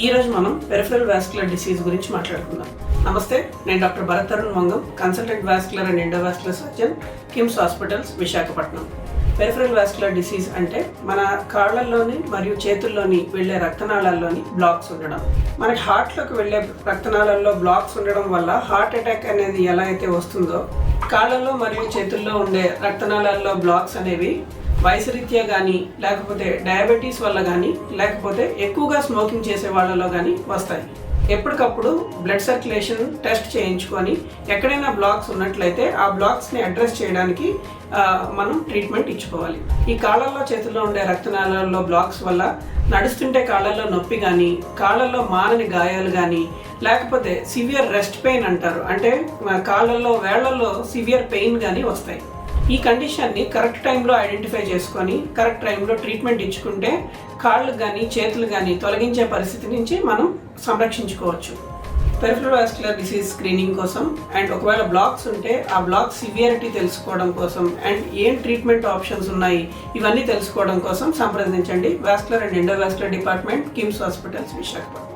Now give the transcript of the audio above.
ఈరోజు మనం peripheral vascular disease గురించి మాట్లాడుకుందాం. నమస్తే, నేను doctor Bharat Tarun Mangam, consultant vascular and endovascular surgeon, KIMS hospitals, Visakhapatnam. Peripheral vascular disease అంటే మన కాళ్లలోని మరియు చేతుల్లోని వెళ్ళే రక్తనాళాల్లోని బ్లాక్స్ ఉండడం. మనకి హార్ట్లోకి వెళ్ళే రక్తనాళాల్లో బ్లాక్స్ ఉండడం వల్ల హార్ట్ అటాక్ అనేది ఎలా అయితే వస్తుందో, కాళ్ళల్లో మరియు చేతుల్లో ఉండే రక్తనాళాల్లో బ్లాక్స్ అనేవి వయసు రీత్యా కానీ, లేకపోతే డయాబెటీస్ వల్ల కానీ, లేకపోతే ఎక్కువగా స్మోకింగ్ చేసే వాళ్ళలో కానీ వస్తాయి. ఎప్పటికప్పుడు బ్లడ్ సర్క్యులేషన్ టెస్ట్ చేయించుకొని ఎక్కడైనా బ్లాక్స్ ఉన్నట్లయితే ఆ బ్లాక్స్ని అడ్రస్ చేయడానికి మనం ట్రీట్మెంట్ ఇచ్చుకోవాలి. ఈ కాళ్ళల్లో చేతుల్లో ఉండే రక్తనాళాల్లో బ్లాక్స్ వల్ల నడుస్తుంటే కాళ్ళల్లో నొప్పి కానీ, కాళ్ళల్లో మానని గాయాలు కానీ, లేకపోతే సివియర్ రెస్ట్ పెయిన్ అంటారు, అంటే కాళ్ళల్లో వేళ్లలో సివియర్ పెయిన్ కానీ వస్తాయి. ఈ కండిషన్ని కరెక్ట్ టైంలో ఐడెంటిఫై చేసుకొని కరెక్ట్ టైంలో ట్రీట్మెంట్ ఇచ్చుకుంటే కాళ్ళు కానీ చేతులు కానీ తొలగించే పరిస్థితి నుంచి మనం సంరక్షించుకోవచ్చు. పెరిఫెరల్ వాస్కులర్ డిసీజ్ స్క్రీనింగ్ కోసం అండ్ ఒకవేళ బ్లాక్స్ ఉంటే ఆ బ్లాక్ సివియారిటీ తెలుసుకోవడం కోసం అండ్ ఏం ట్రీట్మెంట్ ఆప్షన్స్ ఉన్నాయి ఇవన్నీ తెలుసుకోవడం కోసం సంప్రదించండి vascular and endovascular department, KIMS hospitals, Visakhapatnam.